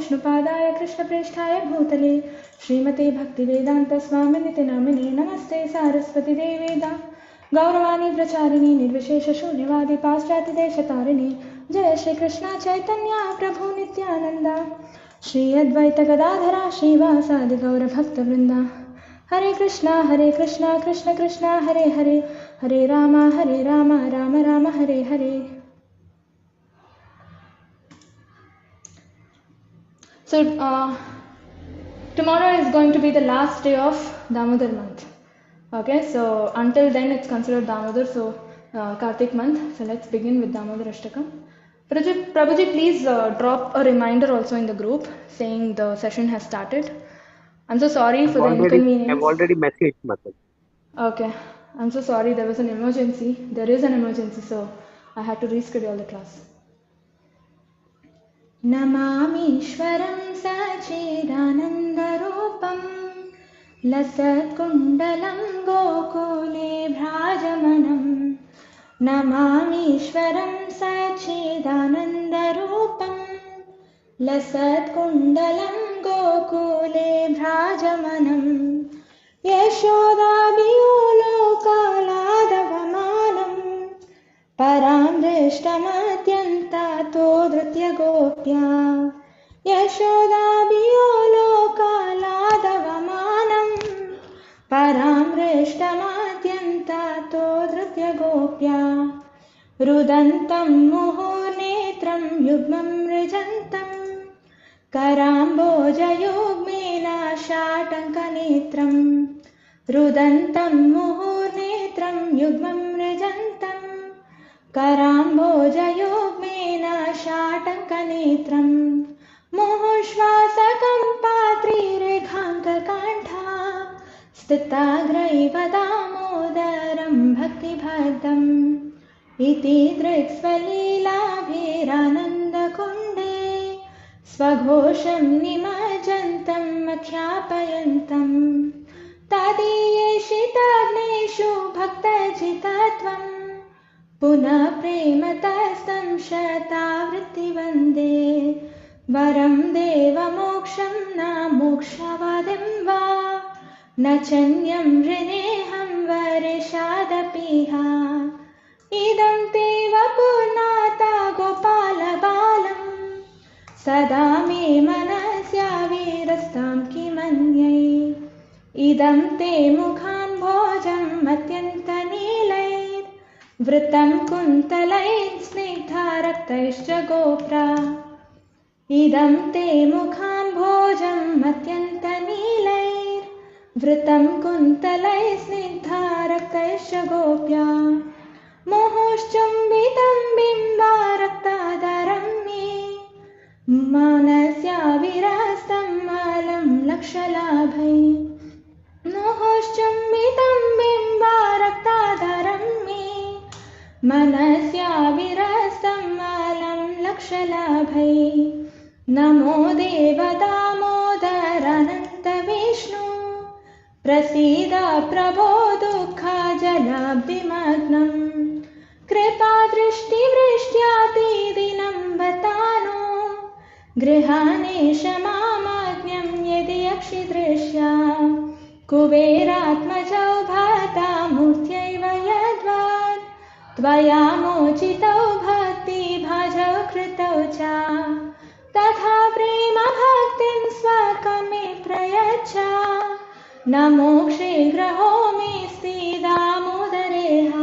विष्णुपादाय कृष्णप्रेष्ठाय भूतले श्रीमते भक्तिवेदान्तस्वामिनिति नामिने नमस्ते सारस्वती देवे गौरवाणी प्रचारिणी निर्विशेषशून्यवादी पाश्चात्यदेशतारिणी जय श्री कृष्ण चैतन्य प्रभु नित्यानंद श्री अद्वैत गदाधरा श्रीवासादि गौरभक्तवृंदा हरे Krishna Krishna Krishna Hare Hare Hare Ram Ram Ram Hare Hare. So tomorrow is going to be the last day of Damodar month. Okay, so until then it's considered Damodar, so Kartik month. So let's begin with Damodar Ashtakam. Prabhuji, please drop a reminder also in the group saying the session has started. I'm so sorry for the inconvenience. I've already messaged Matal. Okay, I'm so sorry. There was an emergency. There is an emergency, so I had to reschedule the class. नमामीश्वरं सच्चिदानन्दरूपं लसत्कुण्डलं गोकुले भ्राजमानं. नमामीश्वरं सच्चिदानन्दरूपं लसत्कुण्डलं गोकुले भ्राजमानं. यशोदाभियोलोकालादवमानं परां दृष्टमत्यन्तातो धृत्यगोप्या. यशोदाभियोलोकालादवमानं परां दृष्टमत्यन्तातो धृत्यगोप्या. रुदन्तं मुहुर्नेत्रं युग्मं मृजन्तं कराम्बोजयुग्मेन शाटङ्कनेत्रं. रुदन्तं मुहुर्नेत्रं युग्मं मृजन्तं कराम्बोजयुग्मेन शाटङ्कनेत्रं. मुहुश्वासकं पात्रीरेखाङ्ककण्ठा स्थिताग्रैव दामोदरं भक्तिभद्रम्. इति दृक्स्वलीलाभिरानन्दकुण्डे स्वघोषं निमज्जन्तं ख्यापयन्तं. तदीयेषिताग्नेषु भक्तजितत्वं पुनः प्रेमतस्तं शतावृत्तिवन्दे. वरं देवमोक्षं न मोक्षवादिं वा न चन्यं ऋणेऽहं वरेशादपीह. इदं ते वपुर्नाथा गोपालबालं सदा मे मनस्याविरस्तां किमन्यै. इदं ते मुखान् भोजम् अत्यन्तनीलैः वृतं कुन्तलैः स्निग्धा रक्तैश्च गोप्रा. इदं ते मुखान् भोजम् अत्यन्तनीलैः वृतं कुन्तलैः स्निग्धा रक्तैश्च गोप्या. मुहुश्चुम्बितं बिम्बारक्तादरं मे मनस्याविरस्तं मलं लक्षलाभै. मुहुश्चुम्बितं बिम्बारक्तादरं मे मनस्याविरस्तं मलं लक्षलाभै. नमो देवदामोदरानन्तविष्णु प्रसीद प्रभो दुःखजलाब्धिमग्नम्. कृपादृष्टिवृष्ट्यातिदिनं बतानो गृहाणेश मामाज्ञं यदि अक्षिदृश्या. कुबेरात्मजौ भक्तामूर्त्यैव यद्वत् त्वया मोचितौ भक्तिभाजौ कृतौ च. तथा प्रेम भक्तिं स्वकमे प्रयच्छ न मोक्षे ग्रहो मेऽस्ति दामोदरेह.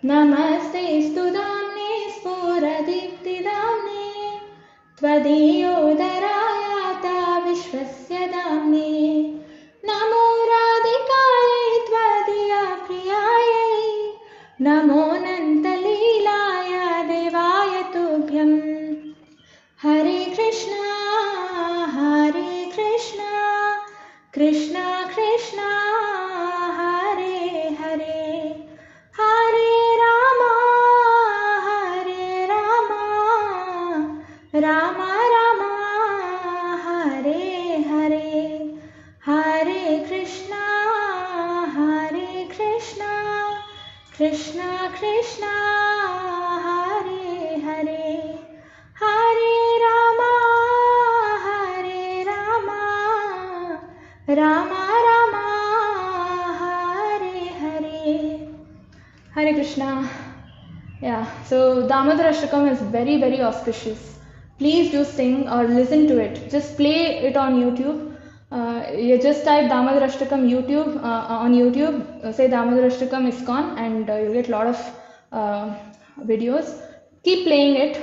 नमस्ते स्तुदाम्ने स्फुरदीप्तिदाम्ने त्वदीयोदरायाता विश्वस्य दाम्ने. नमो राधिकायै त्वदीया प्रियायै नमो नन्तलीलाय देवाय तुभ्यम्. हरे कृष्णा कृष्ण कृष्ण हरे हरे हरे राम राम राम हरे हरे. हरे Krishna Krishna Krishna Hare Hare Hare Ram Rama Rama, Hare Hare, Hare Krishna. Yeah, so Damodar Ashtakam is very, very auspicious. Please do sing or listen to it. Just play it on YouTube. You just type Damodar Ashtakam YouTube on YouTube. Say Damodar Ashtakam ISKCON, and you'll get a lot of videos. Keep playing it.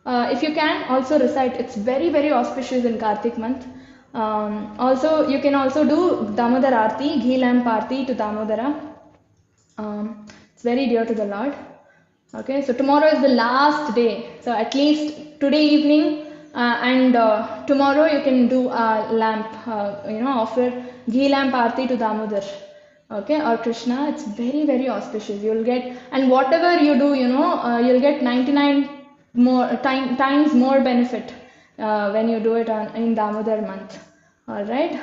If you can, also recite. It's very, very auspicious in Kartik month. Also, you can also do Damodar Aarti, ghee lamp Aarti to Damodara. It's very dear to the Lord. Okay, so tomorrow is the last day. So at least today evening and tomorrow you can do a lamp, offer ghee lamp Aarti to Damodar. Okay, or Krishna. It's very, very auspicious. You'll get, and whatever you do, you'll get 99 more times more benefit when you do it in Damodar month. Alright,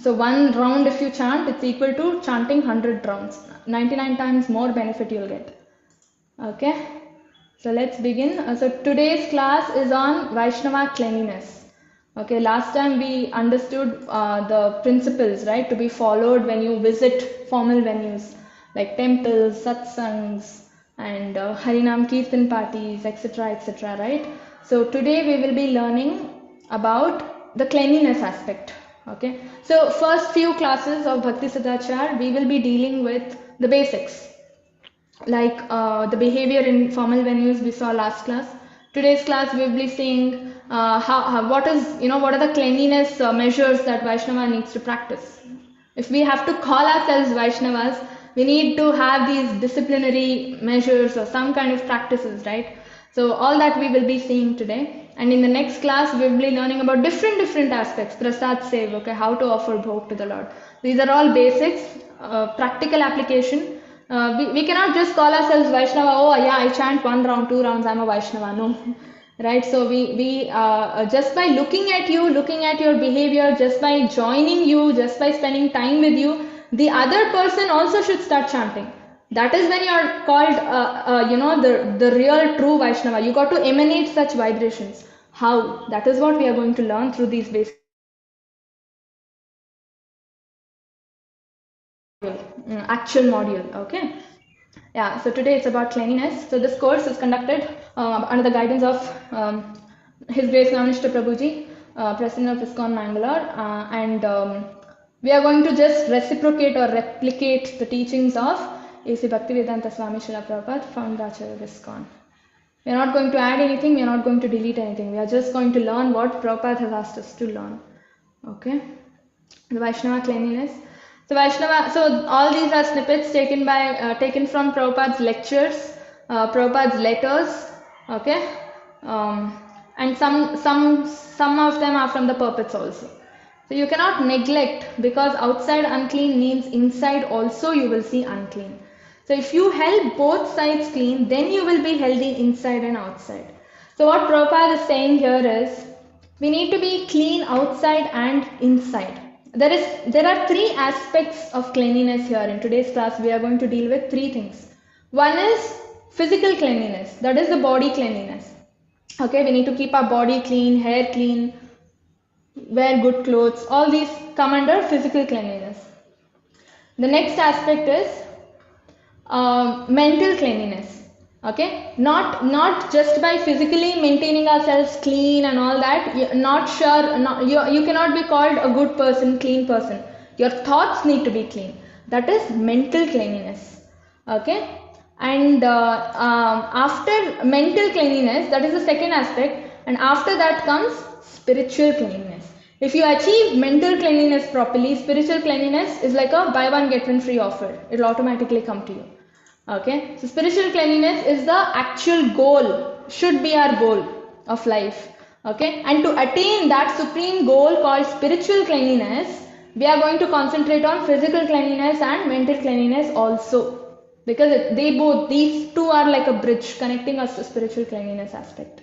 so one round if you chant, it's equal to chanting 100 rounds. 99 times more benefit you'll get. Okay, so let's begin. So today's class is on Vaishnava cleanliness. Okay, last time we understood the principles, right, to be followed when you visit formal venues like temples, satsangs, and Harinam Kirtan parties, etc., etc., right? So today we will be learning about the cleanliness aspect. Okay, so first few classes of Bhakti Sadhacar we will be dealing with the basics, like the behavior in formal venues we saw last class. Today's class we will be seeing what are the cleanliness measures that Vaishnava needs to practice. If we have to call ourselves Vaishnavas, we need to have these disciplinary measures or some kind of practices, right? So all that we will be seeing today. And in the next class, we will be learning about different aspects. Prasad Sev, okay, how to offer bhog to the Lord. These are all basics, practical application. We cannot just call ourselves Vaishnava. Oh yeah, I chant 1 round, 2 rounds, I'm a Vaishnava. No, right? So we just by looking at you, looking at your behavior, just by joining you, just by spending time with you, the other person also should start chanting. That is when you are called, the real true Vaishnava. You got to emanate such vibrations. How? That is what we are going to learn through these basic actual module. Okay. Yeah. So today it's about cleanliness. So this course is conducted under the guidance of His Grace Navnishta Prabhuji, President of ISKCON Mangalore, and we are going to just reciprocate or replicate the teachings of A.C. Bhaktivedanta Swami Srila Prabhupada, founder of ISKCON. We are not going to add anything, we are not going to delete anything. We are just going to learn what Prabhupada has asked us to learn. Okay? The Vaishnava cleanliness. So all these are snippets taken from Prabhupada's lectures, Prabhupada's letters, okay? And some of them are from the purports also. So you cannot neglect, because outside unclean means inside also you will see unclean. So if you help both sides clean, then you will be healthy inside and outside. So what Prabhupada is saying here is, we need to be clean outside and inside. There are 3 aspects of cleanliness here. In today's class, we are going to deal with 3 things. One is physical cleanliness, that is the body cleanliness. Okay, we need to keep our body clean, hair clean, wear good clothes. All these come under physical cleanliness. The next aspect is mental cleanliness. Okay, not just by physically maintaining ourselves clean and all that. You cannot be called a good person, clean person. Your thoughts need to be clean. That is mental cleanliness. Okay, and after mental cleanliness, that is the second aspect, and after that comes spiritual cleanliness. If you achieve mental cleanliness properly, spiritual cleanliness is like a buy one get one free offer. It will automatically come to you. Okay, so spiritual cleanliness is the actual goal, should be our goal of life. Okay, and to attain that supreme goal called spiritual cleanliness, we are going to concentrate on physical cleanliness and mental cleanliness also, because these two are like a bridge connecting us to spiritual cleanliness aspect.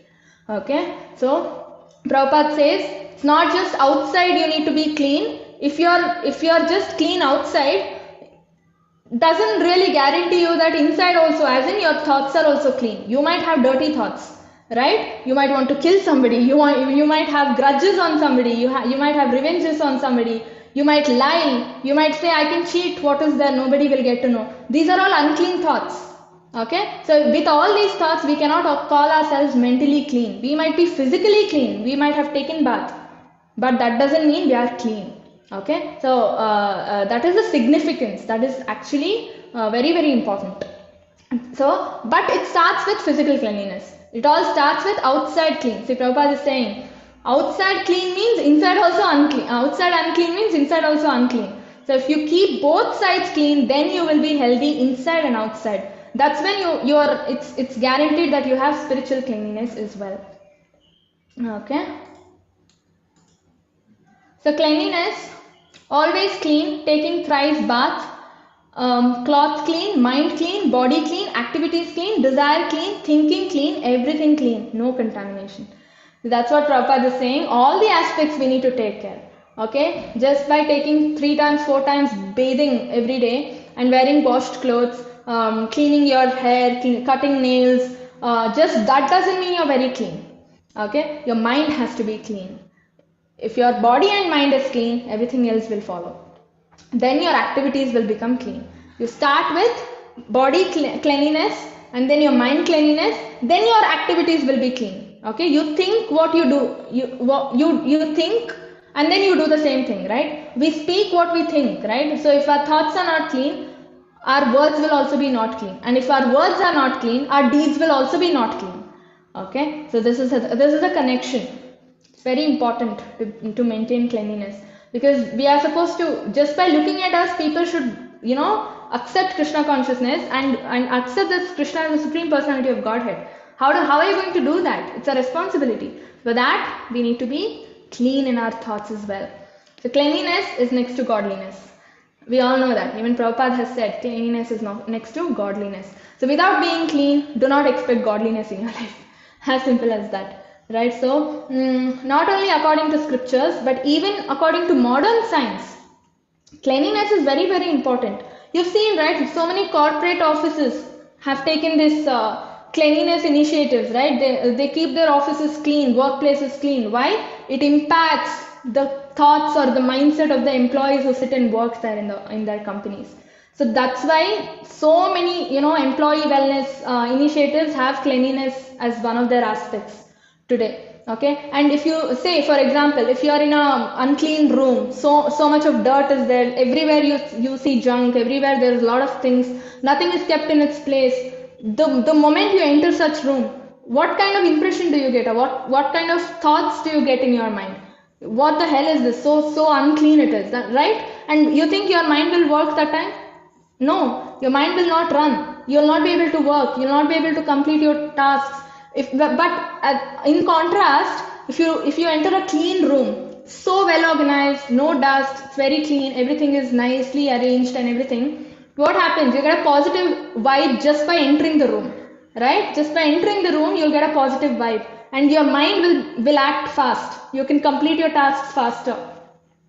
Okay, so Prabhupada says it's not just outside you need to be clean. If you're just clean outside, doesn't really guarantee you that inside also, as in your thoughts are also clean. You might have dirty thoughts, right? You might want to kill somebody. You might have grudges on somebody. You might have revenges on somebody. You might lie. You might say, I can cheat. What is there? Nobody will get to know. These are all unclean thoughts. Okay, so with all these thoughts, we cannot call ourselves mentally clean. We might be physically clean. We might have taken bath, but that doesn't mean we are clean. Okay, so that is the significance. That is actually very, very important. So, but it starts with physical cleanliness. It all starts with outside clean. See, Prabhupada is saying, outside clean means inside also unclean. Outside unclean means inside also unclean. So, if you keep both sides clean, then you will be healthy inside and outside. That's when it's guaranteed that you have spiritual cleanliness as well. Okay. So, cleanliness, always clean, taking thrice bath. Cloth clean, mind clean, body clean, activities clean, desire clean, thinking clean, everything clean, no contamination. That's what Prabhupada is saying. All the aspects we need to take care. Okay, just by taking 3 times, 4 times bathing every day and wearing washed clothes, cleaning your hair, cutting nails, just that doesn't mean you're very clean. Okay, your mind has to be clean. If your body and mind is clean, everything else will follow. Then your activities will become clean. You start with body cleanliness and then your mind cleanliness, then your activities will be clean. Okay, you think what you do, you think and then you do the same thing, right? We speak what we think, right? So if our thoughts are not clean, our words will also be not clean, and if our words are not clean, our deeds will also be not clean. Okay, so this is a connection. It's very important to maintain cleanliness. Because we are supposed to, just by looking at us, people should, accept Krishna consciousness and accept this Krishna as the Supreme Personality of Godhead. How are you going to do that? It's a responsibility. For that, we need to be clean in our thoughts as well. So cleanliness is next to godliness. We all know that. Even Prabhupada has said cleanliness is next to godliness. So without being clean, do not expect godliness in your life. As simple as that. Right, so not only according to scriptures, but even according to modern science, cleanliness is very, very important. You've seen, right, so many corporate offices have taken this cleanliness initiatives, right? They keep their offices clean, workplaces clean. Why? It impacts the thoughts or the mindset of the employees who sit and work there in their companies. So that's why so many, employee wellness initiatives have cleanliness as one of their aspects today. Okay, and if you say, for example, if you are in a unclean room, so much of dirt is there, everywhere you see junk, everywhere there is a lot of things, nothing is kept in its place. The moment you enter such room, what kind of impression do you get, or what kind of thoughts do you get in your mind? What the hell is this? So unclean it is, right? And you think your mind will work that time? No, your mind will not run. You will not be able to work. You will not be able to complete your tasks. But in contrast, if you enter a clean room, so well organized, no dust, it's very clean, everything is nicely arranged and everything, what happens? You get a positive vibe just by entering the room, right? Just by entering the room, you'll get a positive vibe, and your mind will act fast. You can complete your tasks faster.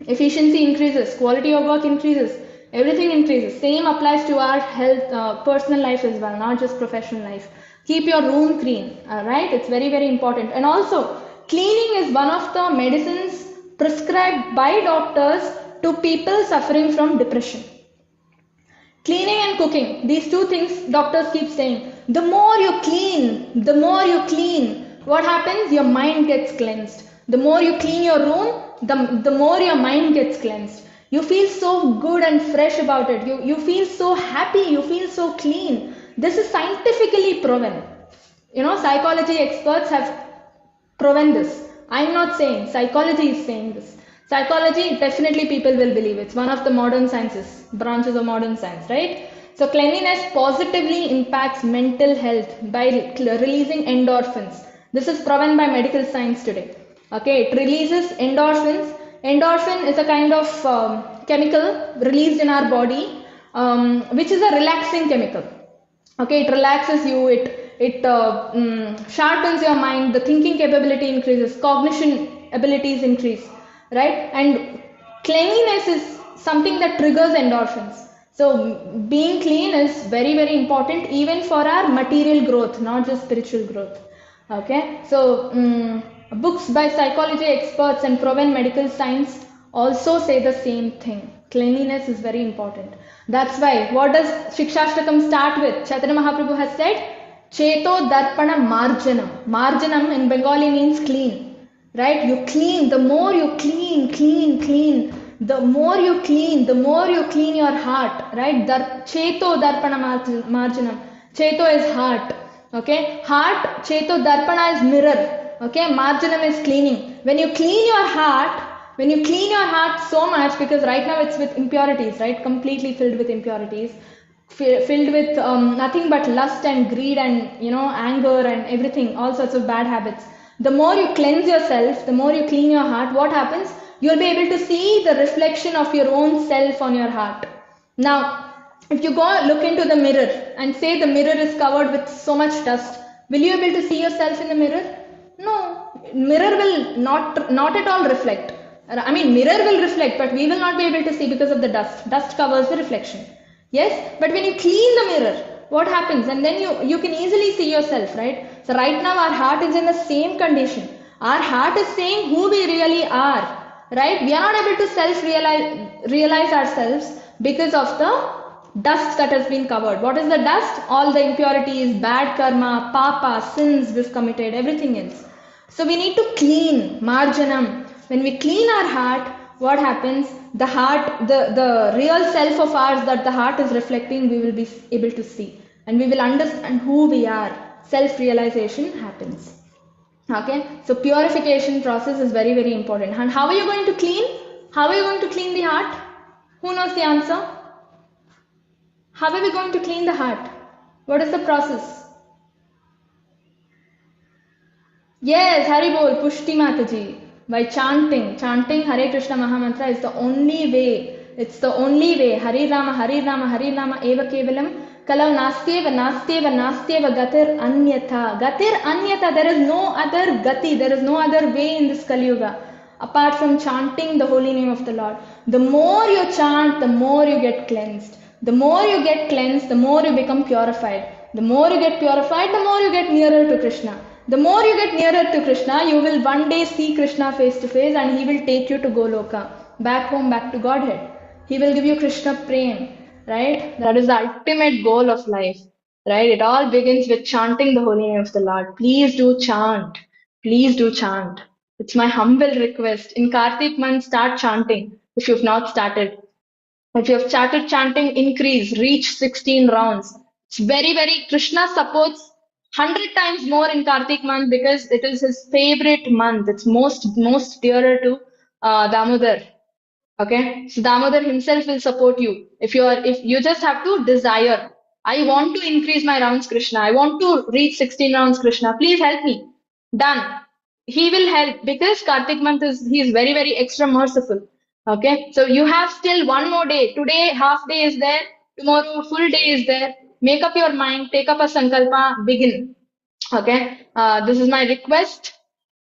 Efficiency increases, quality of work increases, everything increases. Same applies to our health, personal life as well, not just professional life. Keep your room clean, right? It's very, very important. And also, cleaning is one of the medicines prescribed by doctors to people suffering from depression. Cleaning and cooking, these two things doctors keep saying. The more you clean, what happens? Your mind gets cleansed. The more you clean your room, the more your mind gets cleansed. You feel so good and fresh about it. You feel so happy, you feel so clean. This is scientifically proven. Psychology experts have proven this. I'm not saying, psychology is saying this. Psychology, definitely people will believe. It's one of the modern sciences, branches of modern science, right? So cleanliness positively impacts mental health by releasing endorphins. This is proven by medical science today. Okay, it releases endorphins. Endorphin is a kind of chemical released in our body, which is a relaxing chemical. Okay, it relaxes you, it sharpens your mind, the thinking capability increases, cognition abilities increase, right? And cleanliness is something that triggers endorphins. So being clean is very, very important even for our material growth, not just spiritual growth. Okay, so books by psychology experts and proven medical science also say the same thing. Cleanliness is very important. That's why, what does Shikshashtakam start with? Chaitanya Mahaprabhu has said, Cheto Darpana Marjanam. Marjanam in Bengali means clean. Right? You clean. The more you clean, the more you clean your heart. Right? Cheto Darpana Marjanam. Cheto is heart. Okay? Heart, Cheto Darpana is mirror. Okay? Marjanam is cleaning. When you clean your heart so much, because right now it's with impurities, right? Completely filled with impurities, filled with nothing but lust and greed and anger and everything, all sorts of bad habits. The more you cleanse yourself, the more you clean your heart, what happens? You'll be able to see the reflection of your own self on your heart. Now, if you go look into the mirror and say the mirror is covered with so much dust, will you be able to see yourself in the mirror? No, mirror will not at all reflect. I mean, mirror will reflect, but we will not be able to see because of the dust. Dust covers the reflection. Yes, but when you clean the mirror, what happens? And then you can easily see yourself, right? So right now our heart is in the same condition. Our heart is saying who we really are, right? We are not able to realize ourselves because of the dust that has been covered. What is the dust? All the impurities, bad karma, papa, sins we've committed, everything else. So we need to clean, marjanam. When we clean our heart, what happens? The heart, the real self of ours that the heart is reflecting, we will be able to see. And we will understand who we are. Self-realization happens. Okay? So purification process is very, very important. And how are you going to clean? How are you going to clean the heart? Who knows the answer? How are we going to clean the heart? What is the process? Yes, Hari Bol, Pushti Mataji. By chanting Hare Krishna Mahamantra is the only way. It's the only way. Hari Rama, Hari Rama, Hari Rama Eva Kevalam. Kalau Nastyeva, Nastyeva, Nastyeva Gatir Anyatha. Gatir Anyatha. There is no other gati. There is no other way in this Kali Yuga apart from chanting the holy name of the Lord. The more you chant, the more you get cleansed. The more you get cleansed, the more you become purified. The more you get purified, the more you get nearer to Krishna. The more you get nearer to Krishna, you will one day see Krishna face to face and he will take you to Goloka, back home, back to Godhead. He will give you Krishna Prem, right? That is the ultimate goal of life, right? It all begins with chanting the holy name of the Lord. Please do chant. Please do chant. It's my humble request. In Kartik month, start chanting if you've not started. If you have started chanting, increase, reach 16 rounds. It's very, very, Krishna supports 100 times more in Kartik month because it is his favorite month. It's most dearer to Damodar. Okay, so Damodar himself will support you. If you just have to desire, I want to increase my rounds, Krishna. I want to reach 16 rounds, Krishna. Please help me. Done. He will help because Kartik month he is very, very extra merciful. Okay, so you have still one more day. Today, half day is there. Tomorrow, full day is there. Make up your mind. Take up a sankalpa. Begin. Okay, this is my request.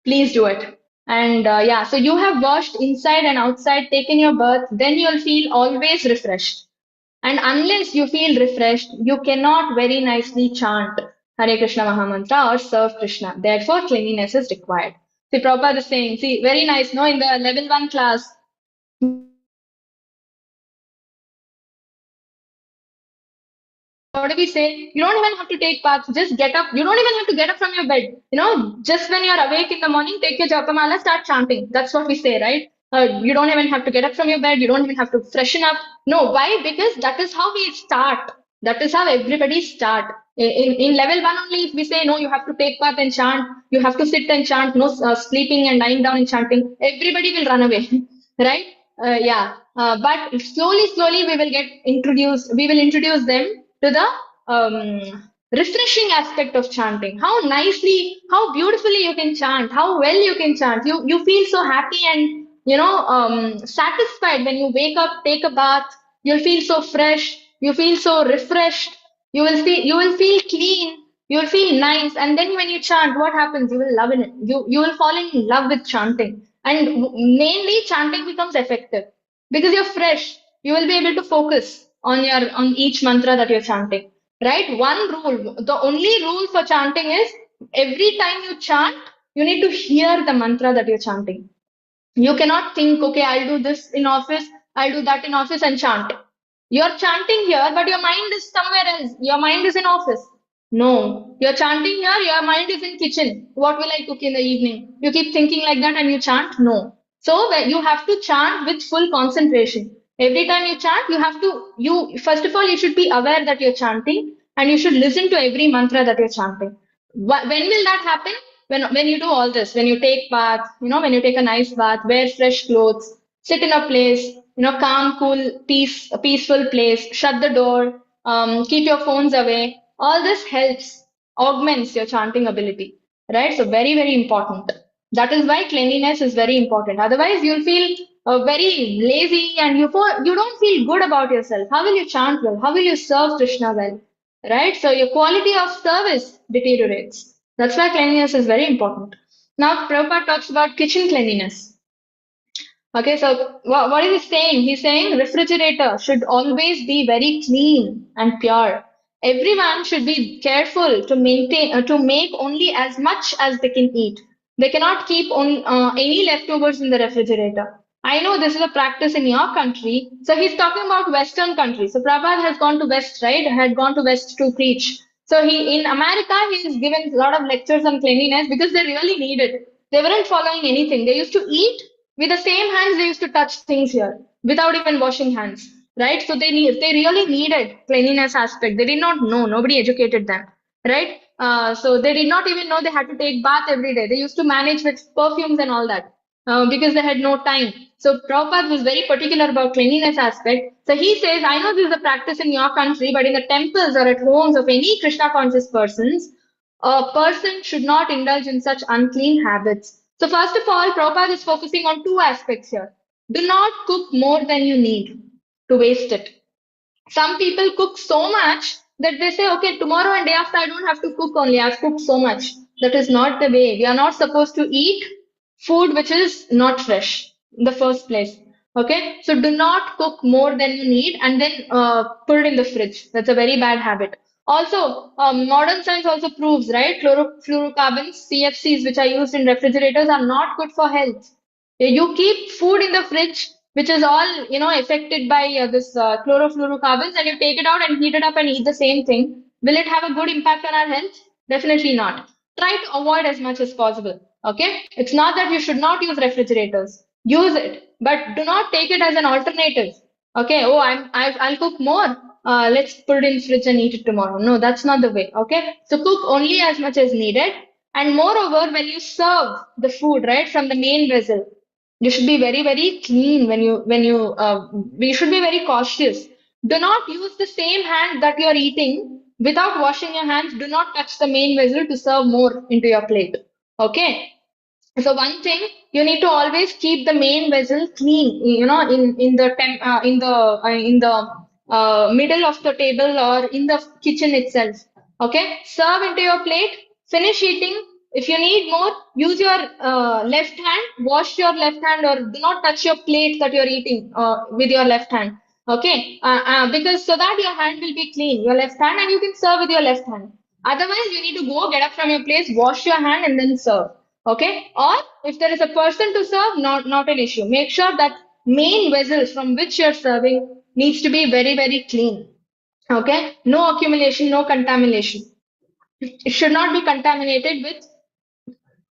Please do it. And yeah, so you have washed inside and outside, taken your bath, then you'll feel always refreshed. And unless you feel refreshed, you cannot very nicely chant Hare Krishna Mahamantra or serve Krishna. Therefore, cleanliness is required. See, Prabhupada is saying, see, very nice, no? In the level 1 class, what do we say? You don't even have to take baths. Just get up. You don't even have to get up from your bed. Just when you're awake in the morning, take your japamala, start chanting. That's what we say, right? You don't even have to get up from your bed. You don't even have to freshen up. No, why? Because that is how we start. That is how everybody start. In level 1 only, if we say, no, you have to take bath and chant. You have to sit and chant. No sleeping and lying down and chanting. Everybody will run away, right? Yeah. But slowly, we will get introduced. We will introduce them to the refreshing aspect of chanting. How nicely, how beautifully you can chant, how well you can chant. You feel so happy and satisfied when you wake up, take a bath. You'll feel so fresh. You feel so refreshed. You will feel clean. You will feel nice. And then when you chant, what happens? You will love it. You will fall in love with chanting. And mainly chanting becomes effective because you're fresh. You will be able to focus on each mantra that you're chanting, right? One rule, the only rule for chanting is every time you chant, you need to hear the mantra that you're chanting. You cannot think, okay, I'll do this in office, I'll do that in office and chant. You're chanting here, but your mind is somewhere else. Your mind is in office. No, you're chanting here, your mind is in kitchen. What will I cook in the evening? You keep thinking like that and you chant? No. So you have to chant with full concentration. Every time you chant, you first of all, you should be aware that you're chanting and you should listen to every mantra that you're chanting. When will that happen? When you do all this, when you take bath, when you take a nice bath, wear fresh clothes, sit in a place, calm, cool, a peaceful place, shut the door, keep your phones away. All this helps, augments your chanting ability, right? So very, very important. That is why cleanliness is very important. Otherwise, you'll feel very lazy and you don't feel good about yourself. How will you chant well? How will you serve Krishna well? Right? So your quality of service deteriorates. That's why cleanliness is very important. Now, Prabhupada talks about kitchen cleanliness. Okay, so what is he saying? He's saying refrigerator should always be very clean and pure. Everyone should be careful to to make only as much as they can eat. They cannot keep any leftovers in the refrigerator. I know this is a practice in your country. So he's talking about Western countries. So Prabhupada has gone to West, right? Had gone to West to preach. So he in America he's given a lot of lectures on cleanliness because they really need it. They weren't following anything. They used to eat with the same hands they used to touch things here without even washing hands, right? So they really needed cleanliness aspect. They did not know. Nobody educated them, right? So they did not even know they had to take bath every day. They used to manage with perfumes and all that because they had no time. So Prabhupada was very particular about cleanliness aspect. So he says, I know this is a practice in your country, but in the temples or at homes of any Krishna conscious persons, a person should not indulge in such unclean habits. So first of all, Prabhupada is focusing on two aspects here. Do not cook more than you need to waste it. Some people cook so much that they say, okay, tomorrow and day after I don't have to cook only. I've cooked so much. That is not the way. We are not supposed to eat food which is not fresh in the first place. Okay, so do not cook more than you need and then put it in the fridge. That's a very bad habit. Also, modern science also proves, right? Chlorofluorocarbons, CFCs, which are used in refrigerators, are not good for health. You keep food in the fridge, which is all affected by this chlorofluorocarbons, and you take it out and heat it up and eat the same thing. Will it have a good impact on our health? Definitely not. Try to avoid as much as possible. Okay, it's not that you should not use refrigerators. Use it, but do not take it as an alternative. Okay, oh, I'll cook more. Let's put it in fridge and eat it tomorrow. No, that's not the way. Okay, so cook only as much as needed. And moreover, when you serve the food, right, from the main vessel, you should be very, very clean you should be very cautious. Do not use the same hand that you're eating without washing your hands. Do not touch the main vessel to serve more into your plate. Okay. So one thing you need to always keep the main vessel clean, in the middle of the table or in the kitchen itself. Okay, serve into your plate, finish eating. If you need more, use your left hand, wash your left hand, or do not touch your plate that you're eating with your left hand. Okay, because so that your hand will be clean, your left hand, and you can serve with your left hand. Otherwise, you need to go get up from your place, wash your hand, and then serve. Okay, or if there is a person to serve, not an issue. Make sure that main vessel from which you're serving needs to be very, very clean. Okay, no accumulation, no contamination. It should not be contaminated with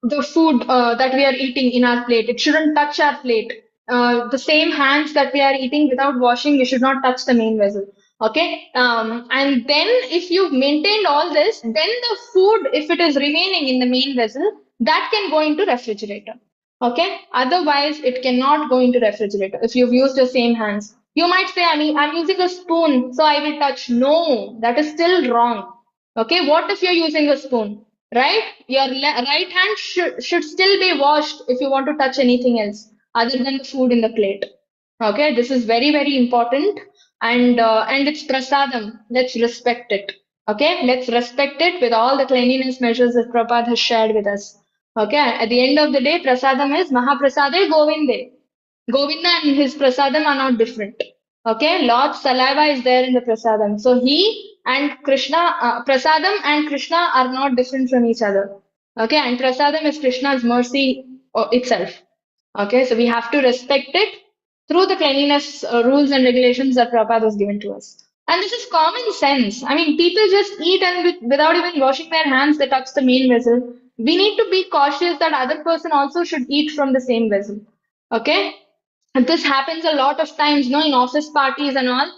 the food that we are eating in our plate. It shouldn't touch our plate. The same hands that we are eating without washing, you should not touch the main vessel. Okay. And then if you've maintained all this, then the food, if it is remaining in the main vessel, that can go into refrigerator. Okay. Otherwise, it cannot go into refrigerator if you've used the same hands. You might say, I mean, I'm using a spoon, so I will touch. No, that is still wrong. Okay, what if you're using a spoon, right? Your right hand should still be washed if you want to touch anything else other than the food in the plate. Okay, this is very, very important, and it's prasadam. Let's respect it. Okay, let's respect it with all the cleanliness measures that Prabhupada has shared with us. Okay, at the end of the day, prasadam is Mahaprasade Govinde. Govinda and his prasadam are not different. Okay, Lord's saliva is there in the prasadam. So he and Krishna, prasadam and Krishna are not different from each other. Okay, and prasadam is Krishna's mercy itself. Okay, so we have to respect it through the cleanliness rules and regulations that Prabhupada has given to us. And this is common sense. I mean, people just eat and without even washing their hands, they touch the main vessel. We need to be cautious that other person also should eat from the same vessel. Okay? And this happens a lot of times, in office parties and all,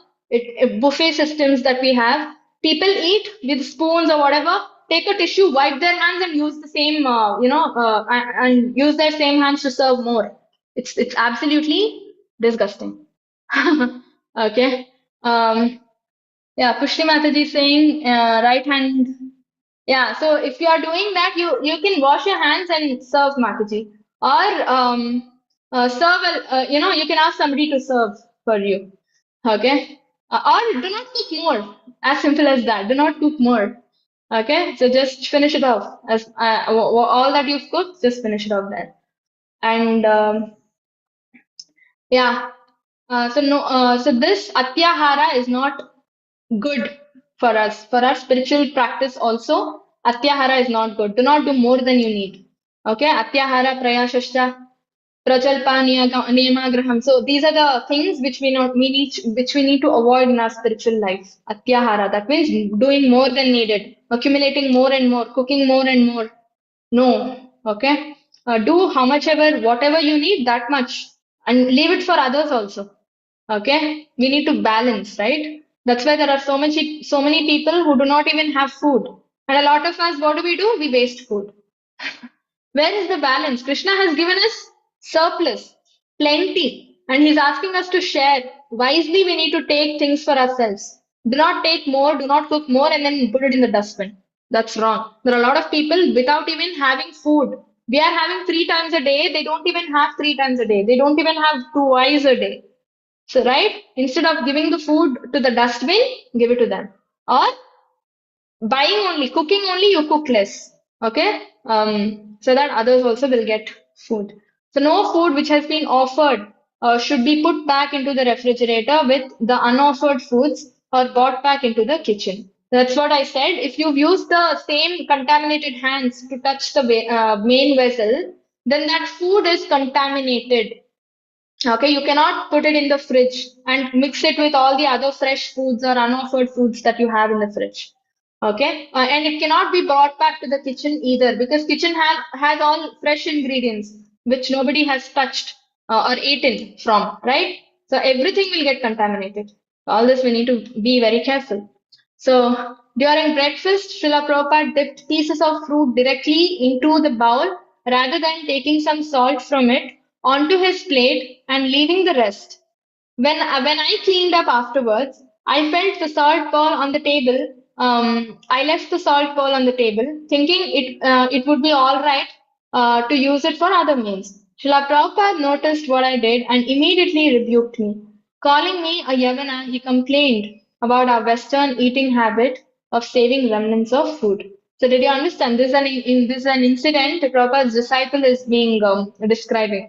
buffet systems that we have. People eat with spoons or whatever, take a tissue, wipe their hands, and use the same, and use their same hands to serve more. It's absolutely disgusting. Okay. Um, yeah, Pushti Mataji is saying right hand. Yeah, so if you are doing that, you can wash your hands and serve Mataji, or serve. You can ask somebody to serve for you. Okay, or do not cook more. As simple as that. Do not cook more. Okay, so just finish it off. As all that you've cooked, just finish it off there. And yeah, so no, so this atyahara is not good for us. For our spiritual practice also, atyahara is not good. Do not do more than you need. Okay, atyahara, prayashascha, prajalpa, niyamagraham. So these are the things which we need to avoid in our spiritual life. Atyahara, that means doing more than needed, accumulating more and more, cooking more and more. No, okay. Do how much ever, whatever you need, that much, and leave it for others also. Okay, we need to balance, right? That's why there are so many people who do not even have food, and a lot of us, what do? We waste food. Where is the balance? Krishna has given us surplus, plenty, and he's asking us to share. Wisely, we need to take things for ourselves. Do not take more, do not cook more, and then put it in the dustbin. That's wrong. There are a lot of people without even having food. We are having 3 times a day. They don't even have 3 times a day. They don't even have twice a day. So, right? Instead of giving the food to the dustbin, give it to them. Or buying only, cooking only, you cook less. Okay? So that others also will get food. So no food which has been offered should be put back into the refrigerator with the unoffered foods or brought back into the kitchen. That's what I said. If you've used the same contaminated hands to touch the main vessel, then that food is contaminated. Okay, you cannot put it in the fridge and mix it with all the other fresh foods or unoffered foods that you have in the fridge. Okay, and it cannot be brought back to the kitchen either because kitchen has all fresh ingredients which nobody has touched or eaten from, right? So everything will get contaminated. All this we need to be very careful. So during breakfast, Srila Prabhupada dipped pieces of fruit directly into the bowl rather than taking some salt from it onto his plate and leaving the rest. When I cleaned up afterwards, I felt the salt ball on the table. I left the salt ball on the table, thinking it would be all right to use it for other meals. Srila Prabhupada noticed what I did and immediately rebuked me. Calling me a yavana, he complained about our Western eating habit of saving remnants of food. So did you understand? This is an incident Prabhupada's disciple is being describing.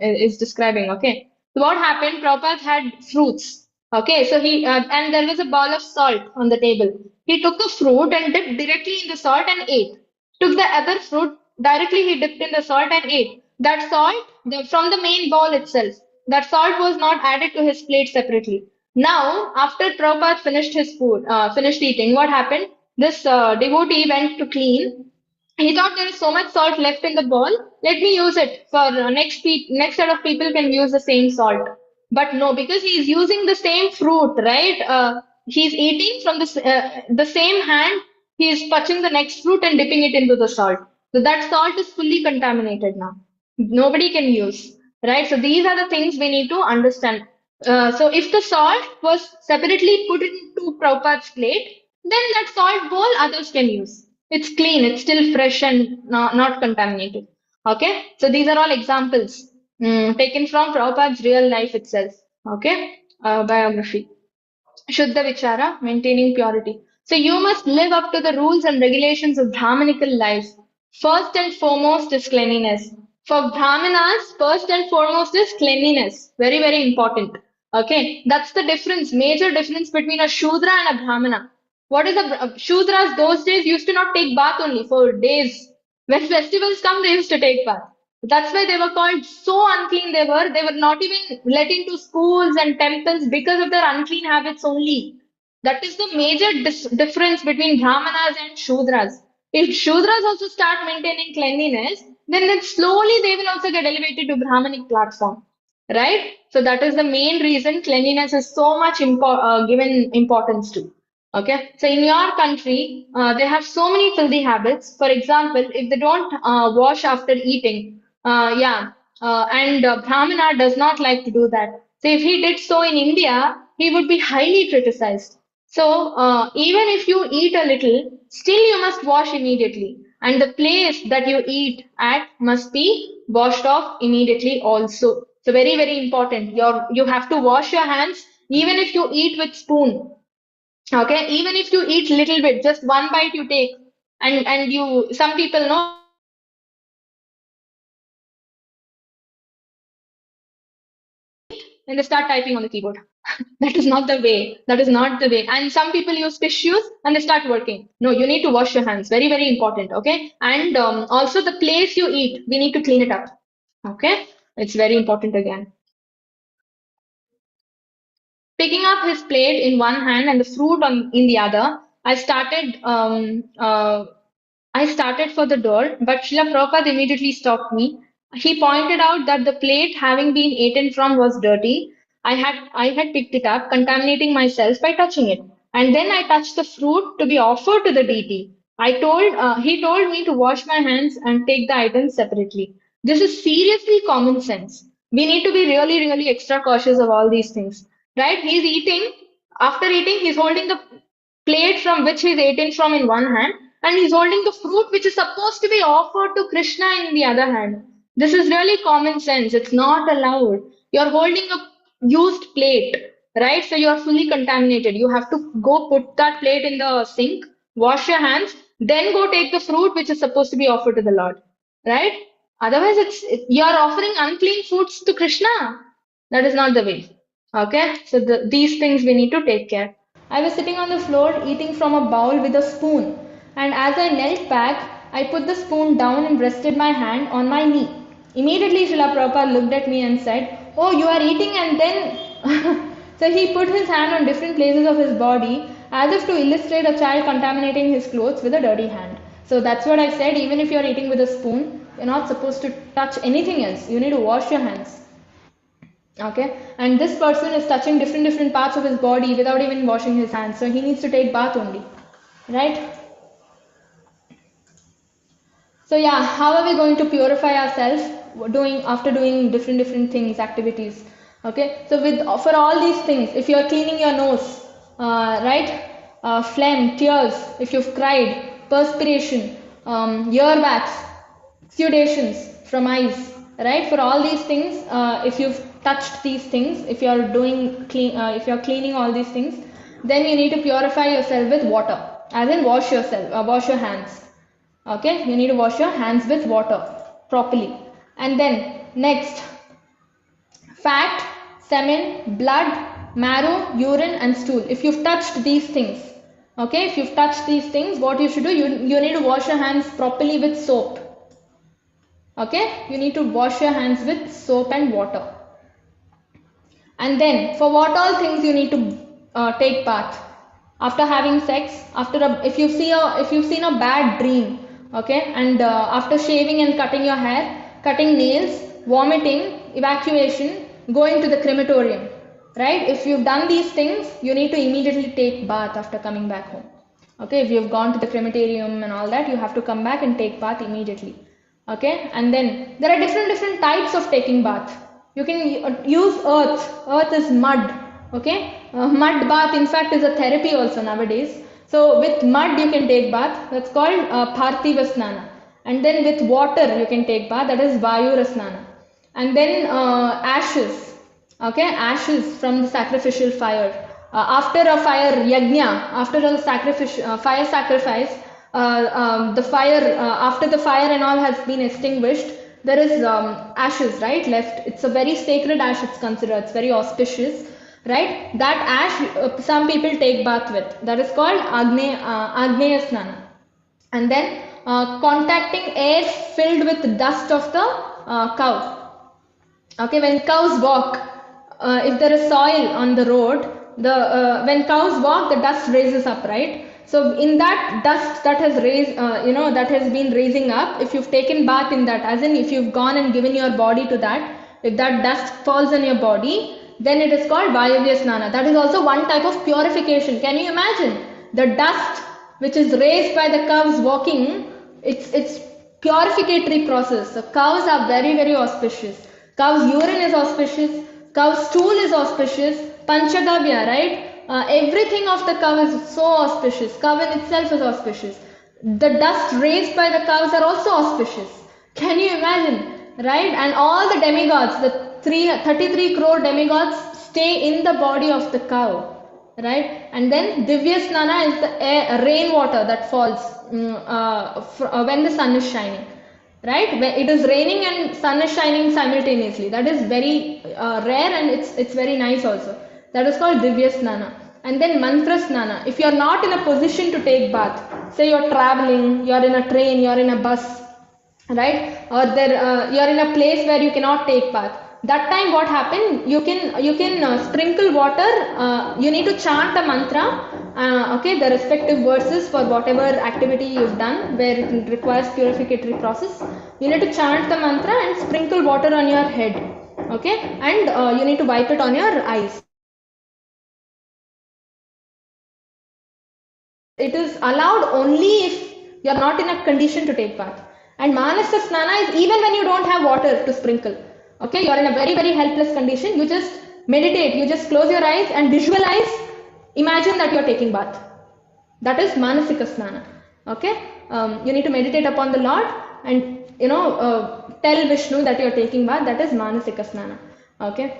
Okay, so what happened? Prabhupada had fruits. Okay, so he and there was a ball of salt on the table. He took a fruit and dipped directly in the salt and ate. Took the other fruit directly he dipped in the salt and ate. That salt from the main bowl itself. That salt was not added to his plate separately. Now, after Prabhupada finished eating, what happened? This devotee went to clean. He thought there is so much salt left in the bowl. Let me use it for next set of people can use the same salt. But no, because he is using the same fruit, right? He's eating from the same hand. He is touching the next fruit and dipping it into the salt. So that salt is fully contaminated now. Nobody can use, right? So these are the things we need to understand. So if the salt was separately put into Prabhupada's plate, then that salt bowl others can use. It's clean, it's still fresh and not contaminated. Okay, so these are all examples taken from Prabhupada's real life itself. Okay, biography. Shuddha Vichara, maintaining purity. So you must live up to the rules and regulations of Brahminical life. First and foremost is cleanliness. For Brahmanas, first and foremost is cleanliness. Very, very important. Okay, that's the difference, major difference between a Shudra and a Brahmana. What is a Shudras those days used to not take bath only for days. When festivals come, they used to take bath. That's why they were called so unclean. They were not even let into schools and temples because of their unclean habits only. That is the major difference between Brahmanas and Shudras. If Shudras also start maintaining cleanliness, then slowly they will also get elevated to Brahmanic platform, right? So that is the main reason cleanliness is so much given importance to. Okay, so in your country, they have so many filthy habits. For example, if they don't wash after eating, and Brahmana does not like to do that. So if he did so in India, he would be highly criticized. So even if you eat a little, still you must wash immediately, and the place that you eat at must be washed off immediately also. So very important. You have to wash your hands even if you eat with spoon. Okay, even if you eat little bit, just one bite you take, and you some people know and they start typing on the keyboard. That is not the way. That is not the way. And some people use tissues and they start working. No, you need to wash your hands. Very important. Okay, and also the place you eat, we need to clean it up. Okay, it's very important again. Picking up his plate in one hand and the fruit in the other, I started for the door, but Srila Prabhupada immediately stopped me. He pointed out that the plate having been eaten from was dirty. I had picked it up, contaminating myself by touching it. And then I touched the fruit to be offered to the deity. He told me to wash my hands and take the items separately. This is seriously common sense. We need to be really extra cautious of all these things. Right? He's eating. After eating, he's holding the plate from which he's eating from in one hand, and he's holding the fruit which is supposed to be offered to Krishna in the other hand. This is really common sense. It's not allowed. You're holding a used plate, right? So you're fully contaminated. You have to go put that plate in the sink, wash your hands, then go take the fruit which is supposed to be offered to the Lord, right? Otherwise, you're offering unclean foods to Krishna. That is not the way. Okay, so these things we need to take care. I was sitting on the floor eating from a bowl with a spoon, and as I knelt back, I put the spoon down and rested my hand on my knee. Immediately, Srila Prabhupada looked at me and said, "Oh, you are eating and then." So he put his hand on different places of his body as if to illustrate a child contaminating his clothes with a dirty hand. So that's what I said. Even if you are eating with a spoon, you're not supposed to touch anything else. You need to wash your hands. Okay, and this person is touching different parts of his body without even washing his hands, so he needs to take bath only, right? So yeah, how are we going to purify ourselves doing different things, activities? Okay, so for all these things, if you are cleaning your nose, right, phlegm, tears, if you've cried, perspiration, earwax, exudations from eyes, right? For all these things, if you've touched these things, if you're if you're cleaning all these things, then you need to purify yourself with water, as in wash your hands. Okay, you need to wash your hands with water properly. And then next, fat, semen, blood, marrow, urine, and stool. If you've touched these things, okay, if you've touched these things, what you should do, you need to wash your hands properly with soap. Okay, you need to wash your hands with soap and water. And then for what all things you need to take bath? After having sex, if you've seen a bad dream, okay, and after shaving and cutting your hair, cutting nails, vomiting, evacuation, going to the crematorium, right? If you've done these things, you need to immediately take bath after coming back home. Okay, if you've gone to the crematorium and all that, you have to come back and take bath immediately. Okay, and then there are different types of taking bath. You can use earth. Earth is mud. Okay, mud bath in fact is a therapy also nowadays. So with mud you can take bath. That's called Parthiva Snana. And then with water you can take bath. That is Vayura Snana. And then ashes. Okay, ashes from the sacrificial fire. After a fire yajna, after a fire sacrifice, the fire after the fire and all has been extinguished, there is ashes, right, left. It's a very sacred ash, it's considered. It's very auspicious, right? That ash some people take bath with. That is called Agneya Snana. And then contacting air filled with dust of the cow. Okay, when cows walk, if there is soil on the road, when cows walk, the dust raises up, right? So in that dust that has raised, that has been raising up, if you've taken bath in that, as in if you've gone and given your body to that, if that dust falls on your body, then it is called Vayavya Snana. That is also one type of purification. Can you imagine? The dust which is raised by the cows walking, it's purificatory process. So cows are very, very auspicious. Cow's urine is auspicious. Cow's stool is auspicious. Panchagavya, right? Everything of the cow is so auspicious. Cow in itself is auspicious. The dust raised by the cows are also auspicious. Can you imagine? Right? And all the demigods, the 33 crore demigods stay in the body of the cow. Right? And then Divya Snana is the rainwater that falls when the sun is shining. Right? When it is raining and sun is shining simultaneously. That is very rare, and it's very nice also. That is called Divya Snana. And then Mantra Snana. If you are not in a position to take bath, say you are traveling, you are in a train, you are in a bus, right? Or you are in a place where you cannot take bath. That time what happened? You can sprinkle water. You need to chant a mantra. Okay, the respective verses for whatever activity you've done where it requires purificatory process. You need to chant the mantra and sprinkle water on your head. Okay, and you need to wipe it on your eyes. It is allowed only if you are not in a condition to take bath. And Manasa Snana is even when you don't have water to sprinkle. Okay, you are in a very, very helpless condition. You just meditate. You just close your eyes and visualize. Imagine that you are taking bath. That is Manasika Snana. Okay, you need to meditate upon the Lord and tell Vishnu that you are taking bath. That is Manasika Snana. Okay,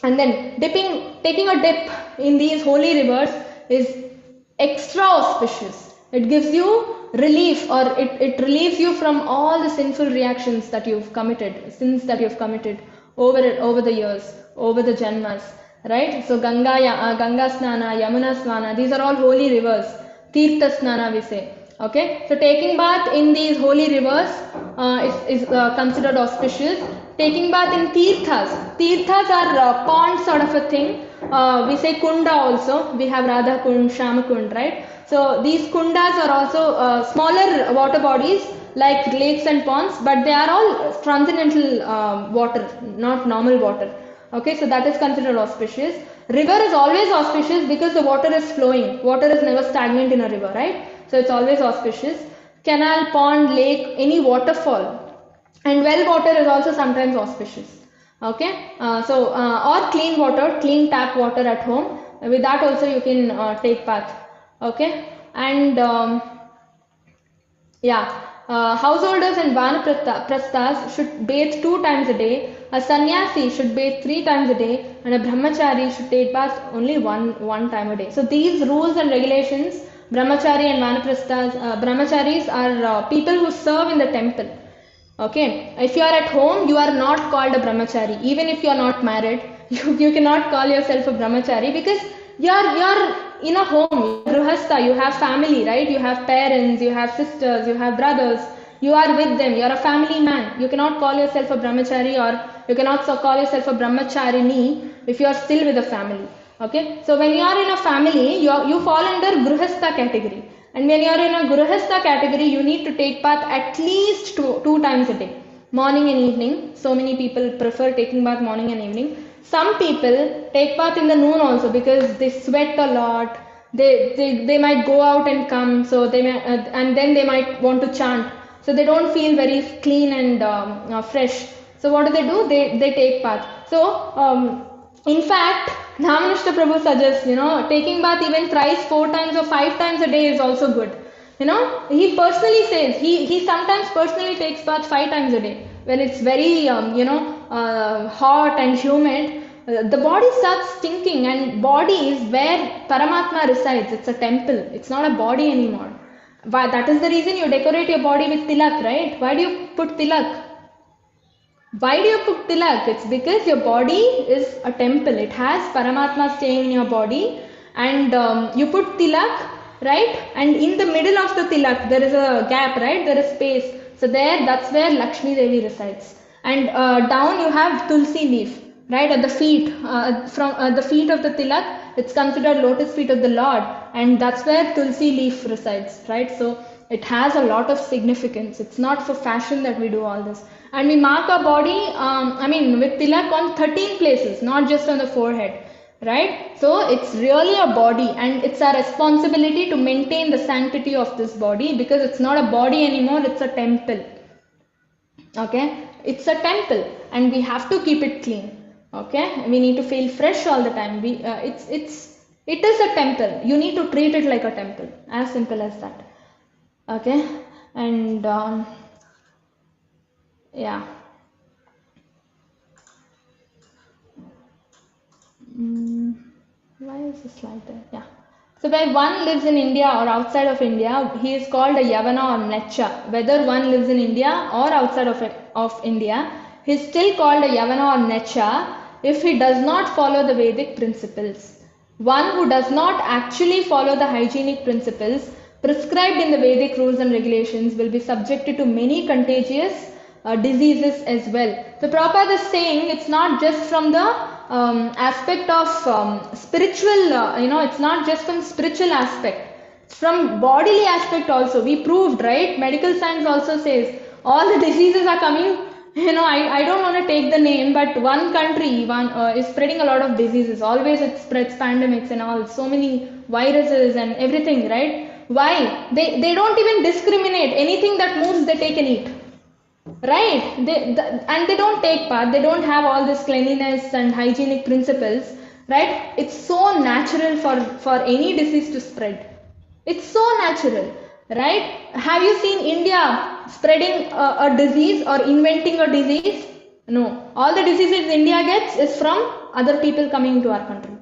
and then taking a dip in these holy rivers is extra auspicious. It gives you relief, or it relieves you from all the sinful reactions that you've committed, sins that you've committed over the years, over the janmas, right? So Ganga Snana, Yamuna Snana, these are all holy rivers. Tirtha Snana we say. Okay, so taking bath in these holy rivers is considered auspicious. Taking bath in tirthas are ponds sort of a thing. We say kunda also. We have Radha Kund, Shama Kund, right? So these kundas are also smaller water bodies like lakes and ponds, but they are all transcendental water, not normal water. Okay, so that is considered auspicious. River is always auspicious because the water is flowing. Water is never stagnant in a river, right? So it's always auspicious. Canal, pond, lake, any waterfall. And well water is also sometimes auspicious. Okay, or clean water, clean tap water at home. With that also you can take bath. Okay, and householders and vanaprasthas should bathe 2 times a day. A sannyasi should bathe 3 times a day, and a brahmachari should take bath only one time a day. So these rules and regulations, brahmachari and vanaprasthas, brahmacharis are people who serve in the temple. Okay, if you are at home, you are not called a brahmachari. Even if you are not married, you cannot call yourself a brahmachari because you are in a home, gruhastha, you have family, right? You have parents, you have sisters, you have brothers, you are with them, you are a family man. You cannot call yourself a brahmachari, or you cannot call yourself a brahmacharini if you are still with a family. Okay, so when you are in a family, you fall under gruhastha category. And when you are in a gruhastha category, you need to take bath at least two times a day, morning and evening. So many people prefer taking bath morning and evening. Some people take bath in the noon also because they sweat a lot. They might go out and come, so they may, and then they might want to chant. So they don't feel very clean and fresh. So what do? They take bath. So in fact, Namanishta Prabhu suggests, taking bath even thrice, 4 times or 5 times a day is also good. He personally says, he sometimes personally takes bath 5 times a day. When it's very, hot and humid, the body starts stinking, and body is where Paramatma resides. It's a temple. It's not a body anymore. That is the reason you decorate your body with tilak, right? Why do you put tilak? Why do you put tilak? It's because your body is a temple. It has Paramatma staying in your body, and you put tilak, right? And in the middle of the tilak, there is a gap, right? There is space. So that's where Lakshmi Devi resides. And down you have tulsi leaf, right, at the feet, from the feet of the tilak, it's considered lotus feet of the Lord, and that's where tulsi leaf resides, right? So it has a lot of significance. It's not for fashion that we do all this. And we mark our body, with tilak on 13 places, not just on the forehead, right? So it's really a body, and it's our responsibility to maintain the sanctity of this body, because it's not a body anymore, it's a temple. Okay, it's a temple, and we have to keep it clean. Okay, we need to feel fresh all the time. It is a temple. You need to treat it like a temple. As simple as that. Okay, and yeah. Why is this slide there? Yeah. So when one lives in India or outside of India, he is called a Yavana or Necha. Whether one lives in India or outside of India, he is still called a Yavana or Necha if he does not follow the Vedic principles. One who does not actually follow the hygienic principles prescribed in the Vedic rules and regulations will be subjected to many contagious diseases as well. So Prabhupada is saying it's not just from the aspect of spiritual, it's not just from spiritual aspect, it's from bodily aspect also. We proved, right? Medical science also says all the diseases are coming. I don't want to take the name, but one country is spreading a lot of diseases. Always it spreads pandemics and all, so many viruses and everything, right? Why? They don't even discriminate. Anything that moves, they take and eat. Right? And they don't take part. They don't have all this cleanliness and hygienic principles. Right? It's so natural for any disease to spread. It's so natural. Right? Have you seen India spreading a disease or inventing a disease? No. All the diseases India gets is from other people coming to our country.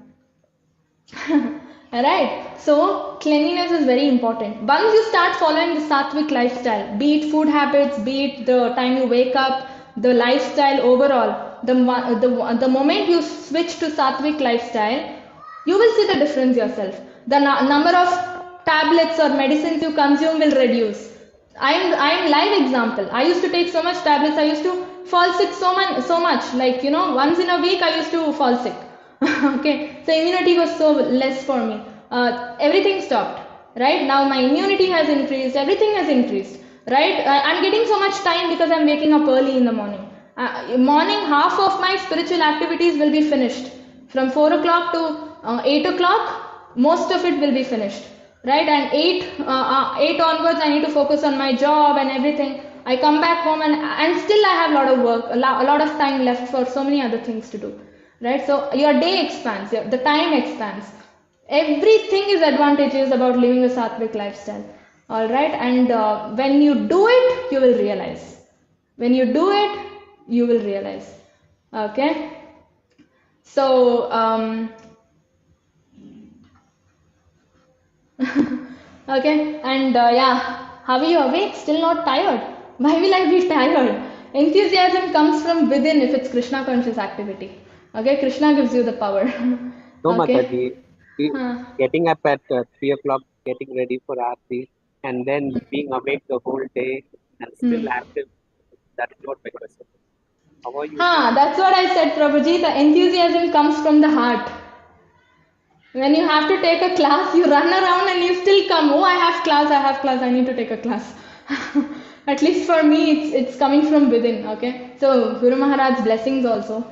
Alright, so cleanliness is very important. Once you start following the sattvic lifestyle, be it food habits, be it the time you wake up, the lifestyle overall, the moment you switch to sattvic lifestyle, you will see the difference yourself. The number of tablets or medicines you consume will reduce. I am live example. I used to take so much tablets, I used to fall sick so much. Like, once in a week I used to fall sick. Okay, so immunity was so less for me. Everything stopped. Right now my immunity has increased, everything has increased. Right, I'm getting so much time because I'm waking up early in the morning. Morning, half of my spiritual activities will be finished. From 4 o'clock to 8 o'clock, most of it will be finished. Right, and 8 onwards I need to focus on my job and everything. I come back home and still I have a lot of work, a lot of time left for so many other things to do. Right, so your day expands, the time expands. Everything is advantageous about living a sattvic lifestyle. All right, and when you do it, you will realize. When you do it, you will realize. Okay, so okay, and how are you awake? Still not tired? Why will I be tired? Enthusiasm comes from within if it's Krishna conscious activity. Okay, Krishna gives you the power. No, Okay. Mataji, getting up at 3 o'clock, getting ready for Aarti, and then being awake the whole day and still active, that's not my question. How are you? That's what I said, Prabhuji. The enthusiasm comes from the heart. When you have to take a class, you run around and you still come. Oh, I have class, I need to take a class. At least for me, it's coming from within. Okay, so Guru Maharaj's blessings also.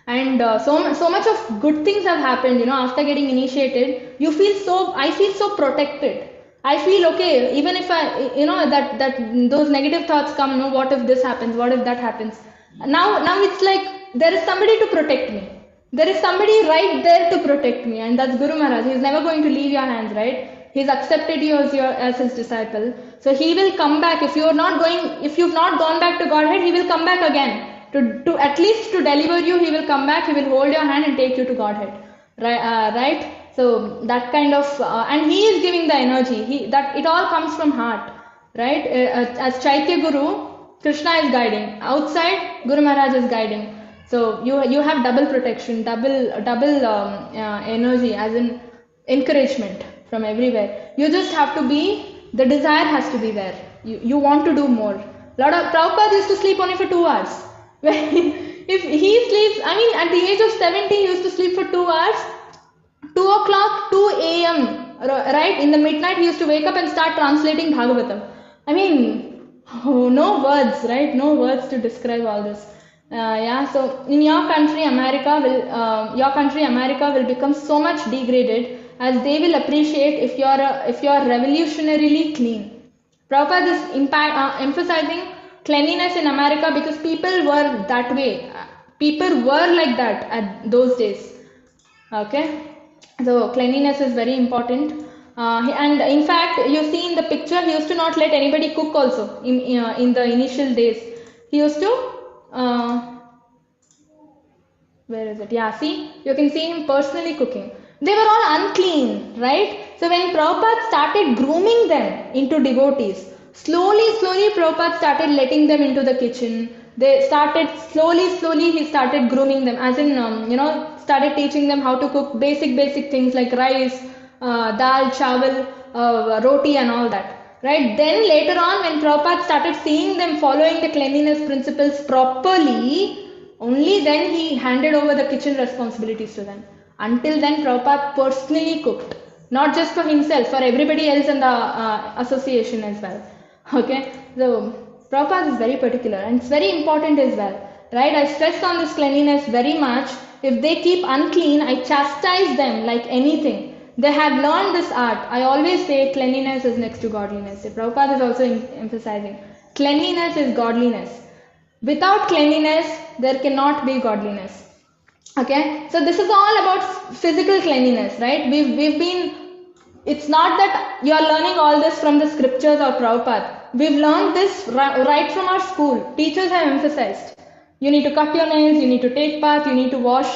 And so much of good things have happened, after getting initiated. I feel so protected. I feel okay, even if I, that those negative thoughts come, what if this happens, what if that happens. Now it's like there is somebody to protect me. There is somebody right there to protect me, and that's Guru Maharaj. He's never going to leave your hands, right? He's accepted you as his disciple. So he will come back. If you've not gone back to Godhead, he will come back again. To at least to deliver you, he will come back, he will hold your hand and take you to Godhead. Right? So that kind of, and he is giving the energy, that it all comes from heart. Right? As Chaitya Guru, Krishna is guiding. Outside, Guru Maharaj is guiding. So you have double protection, double energy, as in encouragement from everywhere. You just have to be, the desire has to be there. You want to do more. Prabhupada used to sleep only for 2 hours. If he sleeps, I mean, at the age of 70, he used to sleep for 2 hours. 2 o'clock, 2 a.m., right? In the midnight, he used to wake up and start translating Bhagavatam. I mean, no words, right? No words to describe all this. Yeah, so in your country, America will become so much degraded, as they will appreciate if you are revolutionarily clean. Prabhupada is emphasizing cleanliness in America because people were that way. People were like that at those days. Okay, so cleanliness is very important. And in fact, you see in the picture, he used to not let anybody cook also in the initial days. He used to where is it? Yeah, see, you can see him personally cooking. They were all unclean, right? So when Prabhupada started grooming them into devotees, slowly Prabhupada started letting them into the kitchen. They started slowly he started grooming them, as in started teaching them how to cook basic things like rice, dal, chawal, roti and all that, right? Then later on, when Prabhupada started seeing them following the cleanliness principles properly, only then he handed over the kitchen responsibilities to them. Until then, Prabhupada personally cooked, not just for himself, for everybody else in the association as well. Okay, so Prabhupada is very particular, and it's very important as well, right? I stress on this cleanliness very much. If they keep unclean, I chastise them like anything. They have learned this art. I always say cleanliness is next to godliness. So Prabhupada is also emphasizing cleanliness is godliness. Without cleanliness, there cannot be godliness. Okay, so this is all about physical cleanliness, right? We've been, it's not that you are learning all this from the scriptures or Prabhupada. We've learned this right from our school. Teachers have emphasized. You need to cut your nails, you need to take bath, you need to wash,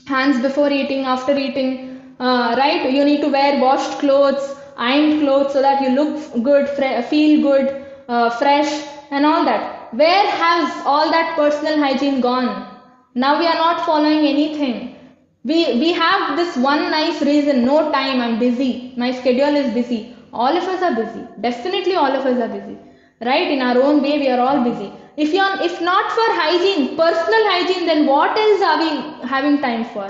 hands before eating, after eating, right? You need to wear washed clothes, ironed clothes so that you look good, feel good, fresh and all that. Where has all that personal hygiene gone? Now we are not following anything. We have this one nice reason, no time, I'm busy, my schedule is busy. All of us are busy. Definitely all of us are busy. Right? In our own way, we are all busy. If not for hygiene, personal hygiene, then what else are we having time for?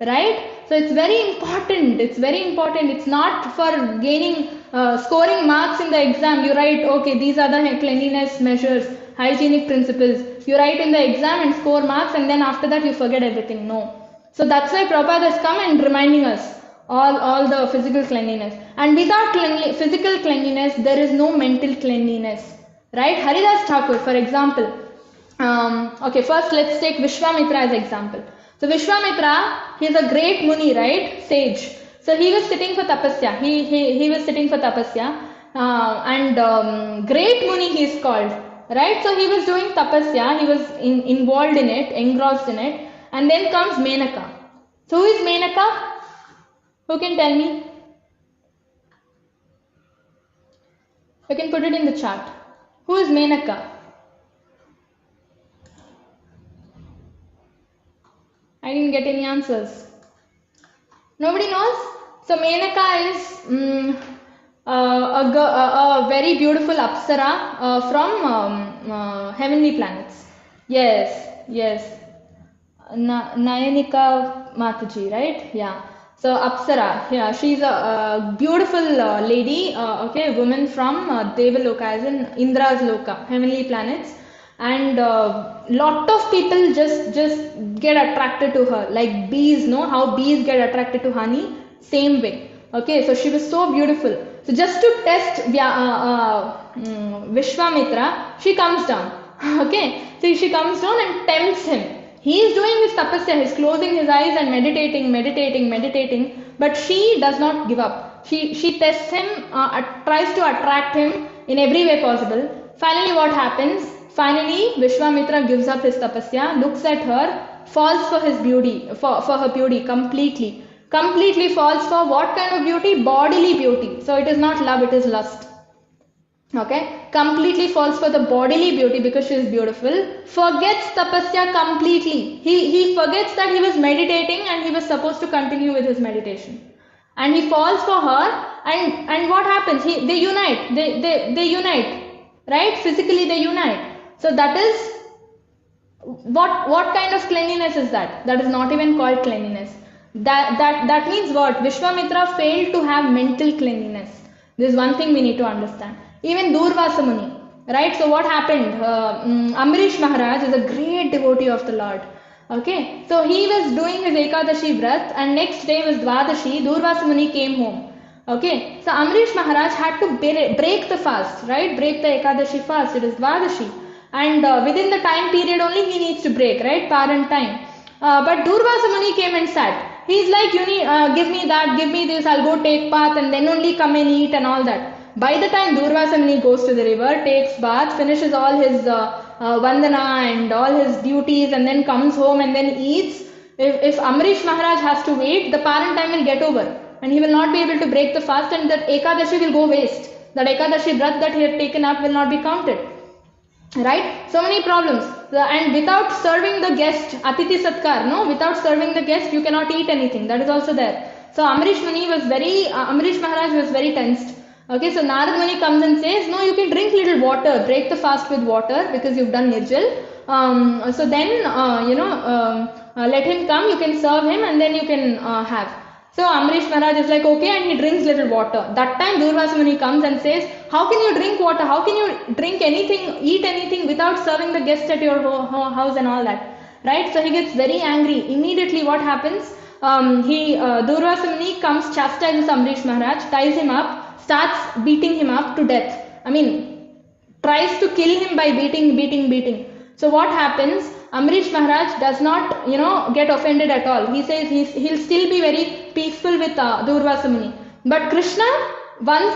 Right? So it's very important. It's very important. It's not for gaining, scoring marks in the exam. You write, okay, these are the cleanliness measures, hygienic principles. You write in the exam and score marks, and then after that you forget everything. No. So that's why Prabhupada has come and reminding us all the physical cleanliness. And without physical cleanliness, there is no mental cleanliness. Right? Haridas Thakur, for example. Okay, first let's take Vishwamitra as example. So Vishwamitra, he is a great Muni, right? Sage. So he was sitting for tapasya. He was sitting for tapasya. And great Muni he is called. Right? So he was doing tapasya. He was involved in it, engrossed in it. And then comes Menaka. So who is Menaka? Who can tell me? You can put it in the chat. Who is Menaka? I didn't get any answers. Nobody knows? So Menaka is a very beautiful Apsara from heavenly planets. Yes. Nayanika Mataji, right? Yeah. So Apsara, yeah, she's a beautiful lady, okay, woman from Devaloka, as in Indra's Loka, heavenly planets, and lot of people just get attracted to her, like bees, know how bees get attracted to honey? Same way. Okay, so she was so beautiful. So just to test Vishwamitra, she comes down. Okay, so she comes down and tempts him. He is doing his tapasya, he's closing his eyes and meditating, but she does not give up. She tests him, tries to attract him in every way possible. Finally, what happens? Finally, Vishwamitra gives up his tapasya, looks at her, falls for his beauty, for her beauty completely. Completely falls for what kind of beauty? Bodily beauty. So it is not love, it is lust. Okay, completely falls for the bodily beauty because she is beautiful, forgets tapasya completely. He forgets that he was meditating and he was supposed to continue with his meditation. And he falls for her, and what happens? They unite, right? Physically they unite. So that is what kind of cleanliness is that? That is not even called cleanliness. That means what? Vishwamitra failed to have mental cleanliness. This is one thing we need to understand. Even Durvasa Muni, right? So what happened? Ambarish Maharaj is a great devotee of the Lord. Okay, so he was doing his Ekadashi Vrat, and next day was Dvadashi. Durvasa Muni came home. Okay, so Ambarish Maharaj had to break the fast, right? Break the Ekadashi fast. It is Dvadashi. And within the time period only he needs to break, right? Paran time. But Durvasa Muni came and sat. He's like, you need, give me that, give me this, I'll go take bath and then only come and eat and all that. By the time Durvasa Muni goes to the river, takes bath, finishes all his vandana and all his duties and then comes home and then eats, if Ambarish Maharaj has to wait, the Paran time will get over and he will not be able to break the fast and that Ekadashi will go waste. That Ekadashi Vrat that he had taken up will not be counted. Right? So many problems. And without serving the guest, Atithi Sadhacar, no? Without serving the guest, you cannot eat anything. That is also there. So Ambarish Maharaj was very tensed. Okay, so Narad Muni comes and says, no, you can drink little water, break the fast with water because you've done Nirjal. So then, let him come, you can serve him and then you can have. So Ambarish Maharaj is like, okay, and he drinks little water. That time Durvasa Muni comes and says, how can you drink water? How can you drink anything, eat anything without serving the guests at your house and all that? Right? So he gets very angry. Immediately what happens? Durvasa Muni comes, chastises Ambarish Maharaj, ties him up, starts beating him up to death. I mean, tries to kill him by beating. So what happens? Ambarish Maharaj does not, get offended at all. He says he'll still be very peaceful with Durvasa Muni. But Krishna, once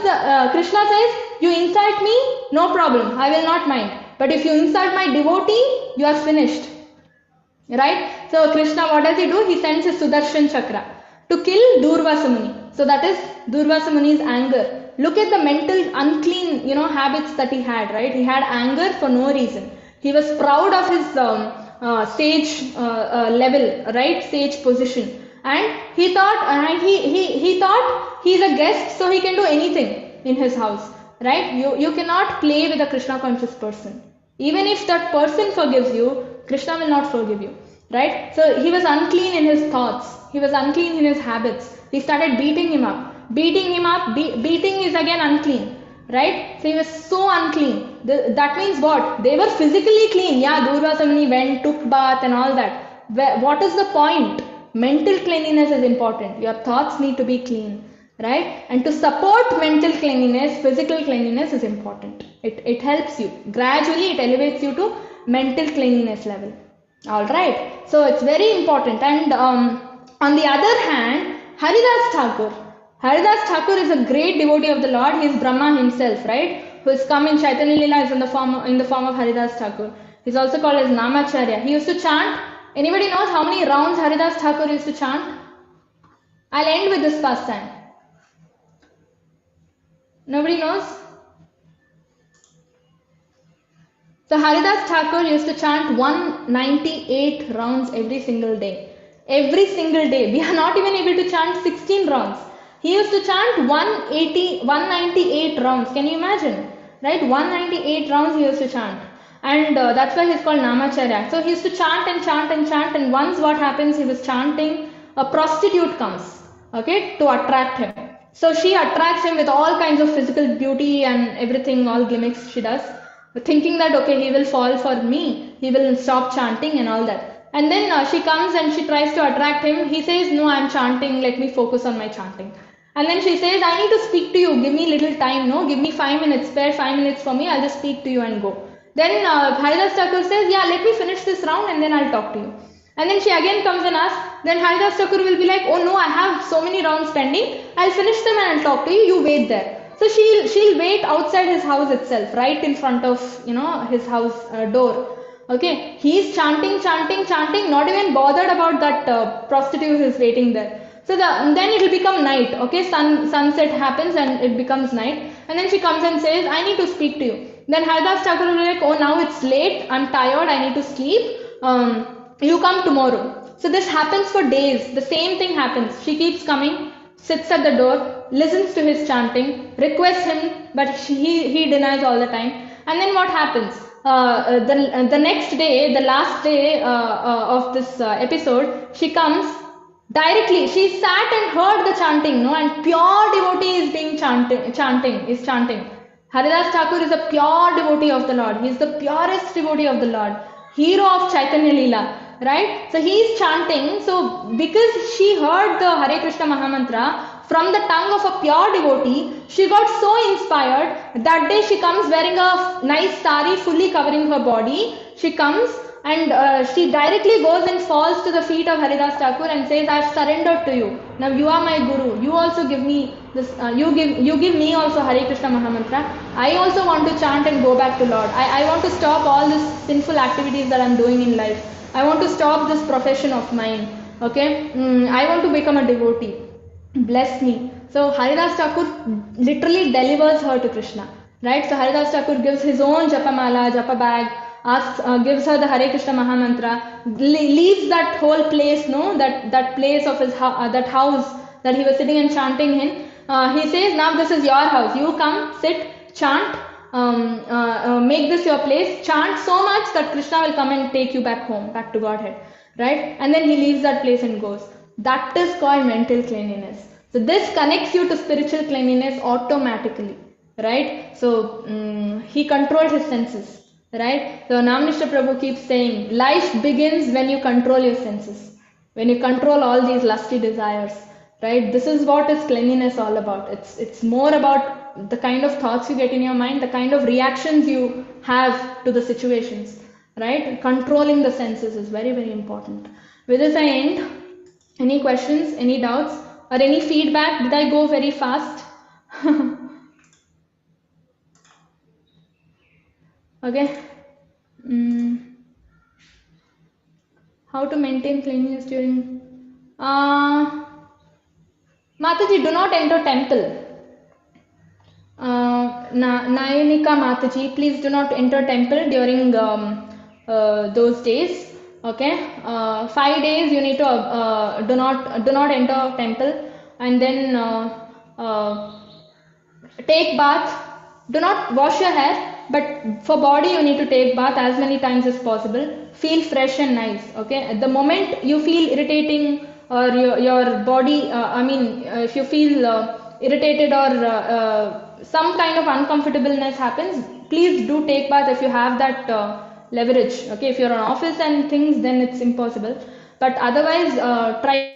Krishna says, you insult me, no problem, I will not mind. But if you insult my devotee, you are finished. Right? So Krishna, what does he do? He sends his Sudarshan Chakra to kill Durvasa Muni. So that is Durvasa Muni's anger. Look at the mental unclean, habits that he had, right? He had anger for no reason. He was proud of his sage level, right? Sage position. And he thought, he thought he's a guest, so he can do anything in his house, right? You cannot play with a Krishna conscious person. Even if that person forgives you, Krishna will not forgive you, right? So he was unclean in his thoughts. He was unclean in his habits. He started beating him up. Beating is again unclean, right? So he was so unclean. That means what? They were physically clean. Yeah, Durvasa Muni went, took bath and all that. What is the point? Mental cleanliness is important. Your thoughts need to be clean, right? And to support mental cleanliness, physical cleanliness is important. It helps you. Gradually it elevates you to mental cleanliness level. Alright. So it's very important. And on the other hand, Haridas Thakur is a great devotee of the Lord. He is Brahma himself, right? Who has come in Chaitanya Leela is in the form of Haridas Thakur. He is also called as Namacharya. He used to chant. Anybody knows how many rounds Haridas Thakur used to chant? I'll end with this pastime. Nobody knows? So Haridas Thakur used to chant 198 rounds every single day. Every single day. We are not even able to chant 16 rounds. He used to chant 198 rounds. Can you imagine? Right? 198 rounds he used to chant. And that's why he's called Namacharya. So he used to chant and chant and chant. And once what happens, he was chanting, a prostitute comes, okay, to attract him. So she attracts him with all kinds of physical beauty and everything, all gimmicks she does. Thinking that, okay, he will fall for me. He will stop chanting and all that. And then she comes and she tries to attract him. He says, no, I'm chanting. Let me focus on my chanting. And then she says, I need to speak to you. Give me little time. No, give me 5 minutes. Spare 5 minutes for me. I'll just speak to you and go. Then Haridas Thakur says, yeah, let me finish this round and then I'll talk to you. And then she again comes and asks. Then Haridas Thakur will be like, oh no, I have so many rounds pending. I'll finish them and I'll talk to you. You wait there. So she'll wait outside his house itself, right in front of, his house door. Okay, he's chanting, not even bothered about that prostitute who is waiting there. So then it will become night. Okay, sunset happens and it becomes night. And then she comes and says, I need to speak to you. Then Haridas Thakur will be like, oh, now it's late. I'm tired. I need to sleep. You come tomorrow. So this happens for days. The same thing happens. She keeps coming, sits at the door, listens to his chanting, requests him, but he denies all the time. And then what happens? The next day, the last day of this episode, she comes directly. She sat and heard the chanting, no, and pure devotee is being chanting. Haridas Thakur is a pure devotee of the Lord. He is the purest devotee of the Lord, hero of Chaitanya Leela. Right? So he is chanting. So because she heard the Hare Krishna Mahamantra from the tongue of a pure devotee, she got so inspired. That day she comes wearing a nice sari fully covering her body. She comes and she directly goes and falls to the feet of Haridas Thakur and says, I have surrendered to you. Now you are my guru. You also give me this. You give me also Hare Krishna Mahamantra. I also want to chant and go back to Lord. I want to stop all these sinful activities that I am doing in life. I want to stop this profession of mine. Okay, I want to become a devotee. Bless me. So Haridas Thakur literally delivers her to Krishna. Right? So Haridas Thakur gives his own japamala, japa bag, gives her the Hare Krishna Mahamantra, leaves that whole place, no, that place of his that house that he was sitting and chanting in. He says, now this is your house. You come, sit, chant. Make this your place, chant so much that Krishna will come and take you back home, back to Godhead, right? And then he leaves that place and goes. That is called mental cleanliness. So this connects you to spiritual cleanliness automatically, right? So he controlled his senses, right? So Namnishta Prabhu keeps saying, life begins when you control your senses, when you control all these lusty desires, right? This is what is cleanliness all about. It's more about the kind of thoughts you get in your mind, the kind of reactions you have to the situations, right? Controlling the senses is very, very important. With this I end. Any questions, any doubts, or any feedback? Did I go very fast? Okay. How to maintain cleanliness during... Mataji, do not enter temple. Nayanika Mataji, please do not enter temple during those days. Okay, 5 days you need to do not enter temple, and then take bath. Do not wash your hair, but for body you need to take bath as many times as possible. Feel fresh and nice. Okay, at the moment you feel irritating or your body, if you feel irritated or some kind of uncomfortableness happens, please do take bath if you have that leverage. Okay, if you're on office and things, then it's impossible, but otherwise try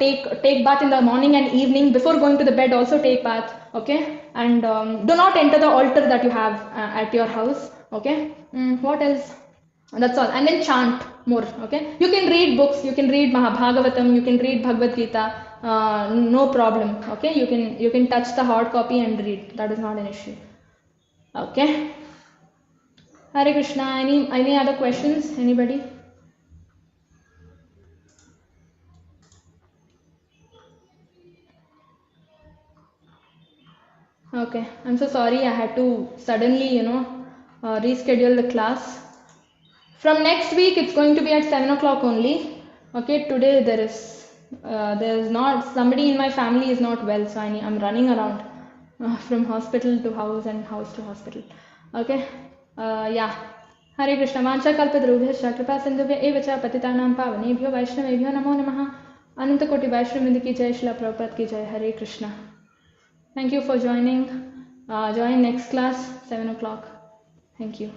take bath in the morning and evening. Before going to the bed also take bath. Okay, and do not enter the altar that you have at your house. Okay, what else? That's all. And then chant more. Okay, you can read books, you can read Bhagavatam, you can read Bhagavad Gita, no problem. Okay, you can touch the hard copy and read. That is not an issue. Okay, Hare Krishna. Any other questions? Anybody? Okay, I'm so sorry I had to suddenly reschedule the class. From next week it's going to be at 7 o'clock only. Okay, today there is not, somebody in my family is not well, so I'm running around from hospital to house and house to hospital. Okay, yeah. Hare Krishna. Mancha kalpadrubhyascha kripa sindhubhya eva cha patitanam pavanebhyo vaishnavebhyo namo namaha. Ananta koti Vaishnav ki jai, Srila Prabhupada ki jai. Hare Krishna. Thank you for joining. Join next class 7 o'clock. Thank you.